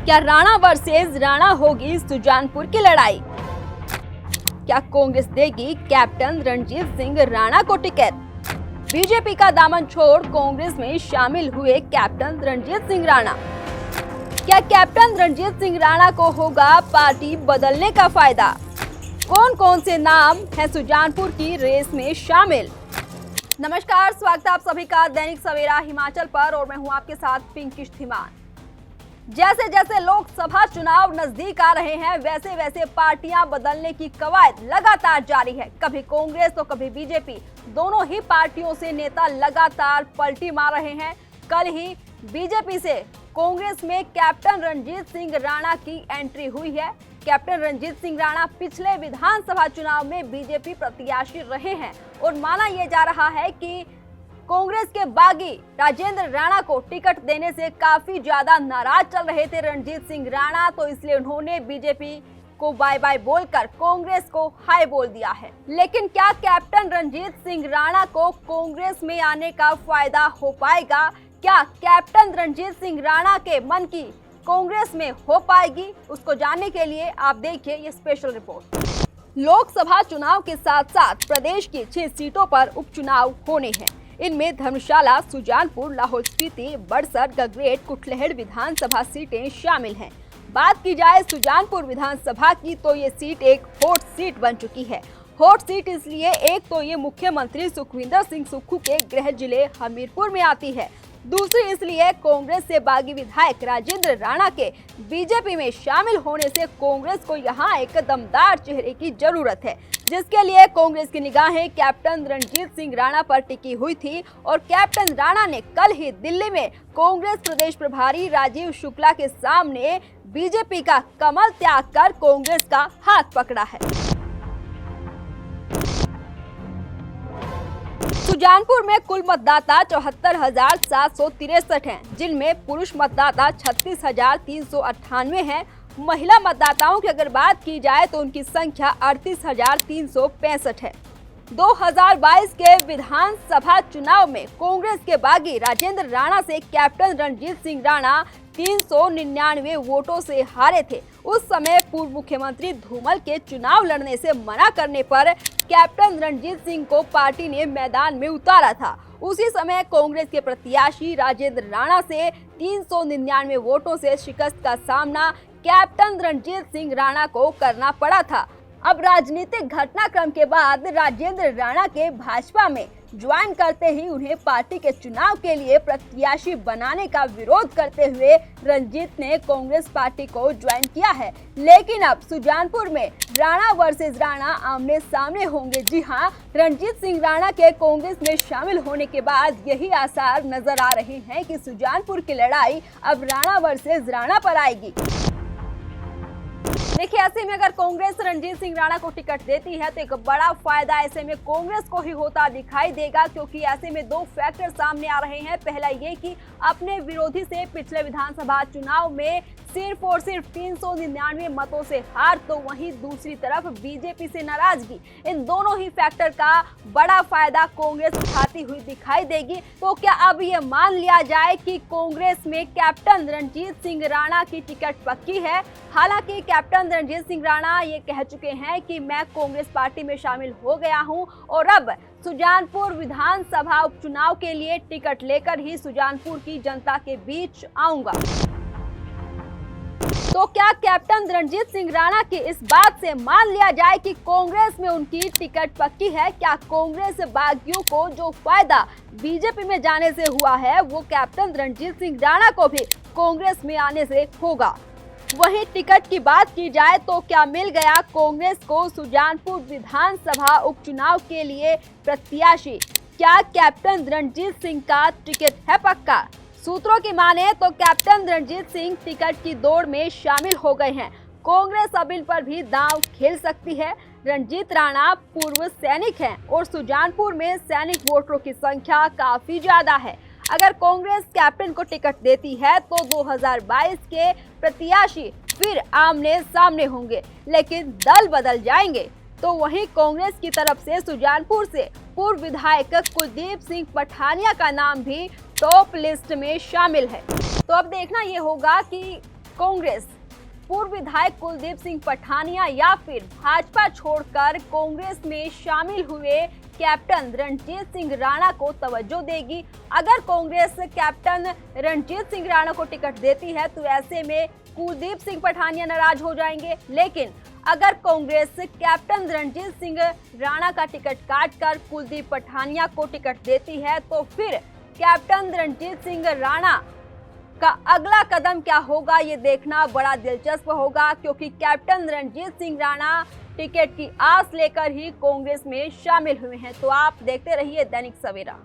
क्या राणा वर्सेस राणा होगी सुजानपुर की लड़ाई? क्या कांग्रेस देगी कैप्टन रणजीत सिंह राणा को टिकट? बीजेपी का दामन छोड़ कांग्रेस में शामिल हुए कैप्टन रणजीत सिंह राणा। क्या कैप्टन रणजीत सिंह राणा को होगा पार्टी बदलने का फायदा? कौन कौन से नाम हैं सुजानपुर की रेस में शामिल? नमस्कार, स्वागत है आप सभी का दैनिक सवेरा हिमाचल पर और मैं हूं आपके साथ पिंकी धीमान। जैसे जैसे लोकसभा चुनाव नजदीक आ रहे हैं वैसे वैसे पार्टियां बदलने की कवायद लगातार जारी है। कभी कांग्रेस तो कभी बीजेपी, दोनों ही पार्टियों से नेता लगातार पलटी मार रहे हैं। कल ही बीजेपी से कांग्रेस में कैप्टन रणजीत सिंह राणा की एंट्री हुई है। कैप्टन रणजीत सिंह राणा पिछले विधानसभा चुनाव में बीजेपी प्रत्याशी रहे हैं और माना यह जा रहा है कि कांग्रेस के बागी राजेंद्र राणा को टिकट देने से काफी ज्यादा नाराज चल रहे थे रणजीत सिंह राणा, तो इसलिए उन्होंने बीजेपी को बाय बाय बोलकर कांग्रेस को हाय बोल दिया है। लेकिन क्या कैप्टन रणजीत सिंह राणा को कांग्रेस में आने का फायदा हो पाएगा? क्या कैप्टन रणजीत सिंह राणा के मन की कांग्रेस में हो पाएगी? उसको जानने के लिए आप देखिए ये स्पेशल रिपोर्ट। लोकसभा चुनाव के साथ साथ प्रदेश की 6 सीटों पर उपचुनाव होने हैं। इनमें धर्मशाला, सुजानपुर, लाहौल स्पीति, बड़सर, गगरेट, कुटलैहड़ विधानसभा सीटें शामिल हैं। बात की जाए सुजानपुर विधानसभा की तो ये सीट एक हॉट सीट बन चुकी है। हॉट सीट इसलिए, एक तो ये मुख्यमंत्री सुखविंदर सिंह सुक्खू के गृह जिले हमीरपुर में आती है, दूसरी इसलिए कांग्रेस से बागी विधायक राजेंद्र राणा के बीजेपी में शामिल होने से कांग्रेस को यहां एक दमदार चेहरे की जरूरत है, जिसके लिए कांग्रेस की निगाहें कैप्टन रणजीत सिंह राणा पर टिकी हुई थी। और कैप्टन राणा ने कल ही दिल्ली में कांग्रेस प्रदेश प्रभारी राजीव शुक्ला के सामने बीजेपी का कमल त्याग कर कांग्रेस का हाथ पकड़ा है। सुजानपुर में कुल मतदाता 74,763 हैं, जिनमें पुरुष मतदाता 36,398 हैं। महिला मतदाताओं की अगर बात की जाए तो उनकी संख्या 38,365 है। 2022 के विधानसभा चुनाव में कांग्रेस के बागी राजेंद्र राणा से कैप्टन रणजीत सिंह राणा 399 वोटों से हारे थे। उस समय पूर्व मुख्यमंत्री धूमल के चुनाव लड़ने से मना करने पर कैप्टन रणजीत सिंह को पार्टी ने मैदान में उतारा था। उसी समय कांग्रेस के प्रत्याशी राजेंद्र राणा से 399 वोटों से शिकस्त का सामना कैप्टन रणजीत सिंह राणा को करना पड़ा था। अब राजनीतिक घटनाक्रम के बाद राजेंद्र राणा के भाजपा में ज्वाइन करते ही उन्हें पार्टी के चुनाव के लिए प्रत्याशी बनाने का विरोध करते हुए रणजीत ने कांग्रेस पार्टी को ज्वाइन किया है। लेकिन अब सुजानपुर में राणा वर्सेस राणा आमने सामने होंगे। जी हां, रणजीत सिंह राणा के कांग्रेस में शामिल होने के बाद यही आसार नजर आ रहे हैं कि सुजानपुर की लड़ाई अब राणा वर्सेस राणा पर आएगी। देखिए, ऐसे में अगर कांग्रेस रणजीत सिंह राणा को टिकट देती है तो एक बड़ा फायदा ऐसे में कांग्रेस को ही होता दिखाई देगा, क्योंकि ऐसे में 2 फैक्टर सामने आ रहे हैं। पहला ये कि अपने विरोधी से पिछले विधानसभा चुनाव में सिर्फ और सिर्फ 399 मतों से हार, तो वहीं दूसरी तरफ बीजेपी से नाराजगी। इन दोनों ही फैक्टर का बड़ा फायदा कांग्रेस उठाती हुई दिखाई देगी। तो क्या अब ये मान लिया जाए कि कांग्रेस में कैप्टन रणजीत सिंह राणा की टिकट पक्की है? हालांकि कैप्टन रणजीत सिंह राणा ये कह चुके हैं कि मैं कांग्रेस पार्टी में शामिल हो गया हूं और अब सुजानपुर विधानसभा उपचुनाव के लिए टिकट लेकर ही सुजानपुर की जनता के बीच आऊंगा। तो क्या कैप्टन रणजीत सिंह राणा की इस बात से मान लिया जाए कि कांग्रेस में उनकी टिकट पक्की है? क्या कांग्रेस बागियों को जो फायदा बीजेपी में जाने से हुआ है वो कैप्टन रणजीत सिंह राणा को भी कांग्रेस में आने से होगा? वहीं टिकट की बात की जाए तो क्या मिल गया कांग्रेस को सुजानपुर विधानसभा उपचुनाव के लिए प्रत्याशी? क्या कैप्टन रणजीत सिंह का टिकट है पक्का? सूत्रों की माने तो कैप्टन रणजीत सिंह टिकट की दौड़ में शामिल हो गए हैं। कांग्रेस अब इन पर भी दांव खेल सकती है। रणजीत राणा पूर्व सैनिक हैं और सुजानपुर में सैनिक वोटरों की संख्या काफी ज्यादा है। अगर कांग्रेस कैप्टन को टिकट देती है तो 2022 के प्रत्याशी फिर आमने सामने होंगे, लेकिन दल बदल जाएंगे। तो वहीं कांग्रेस की तरफ से सुजानपुर से पूर्व विधायक कुलदीप सिंह पठानिया का नाम भी टॉप लिस्ट में शामिल है। तो अब देखना ये होगा कि कांग्रेस पूर्व विधायक कुलदीप सिंह पठानिया या फिर भाजपा छोड़कर कांग्रेस में शामिल हुए कैप्टन रणजीत सिंह राणा को तवज्जो देगी? अगर कांग्रेस कैप्टन रणजीत सिंह राणा को टिकट देती है तो ऐसे में कुलदीप सिंह पठानिया नाराज हो जाएंगे, लेकिन अगर कांग्रेस कैप्टन रणजीत सिंह राणा का टिकट काटकर कुलदीप पठानिया को टिकट देती है तो फिर कैप्टन रणजीत सिंह राणा का अगला कदम क्या होगा, ये देखना बड़ा दिलचस्प होगा, क्योंकि कैप्टन रणजीत सिंह राणा टिकट की आस लेकर ही कांग्रेस में शामिल हुए हैं। तो आप देखते रहिए दैनिक सवेरा।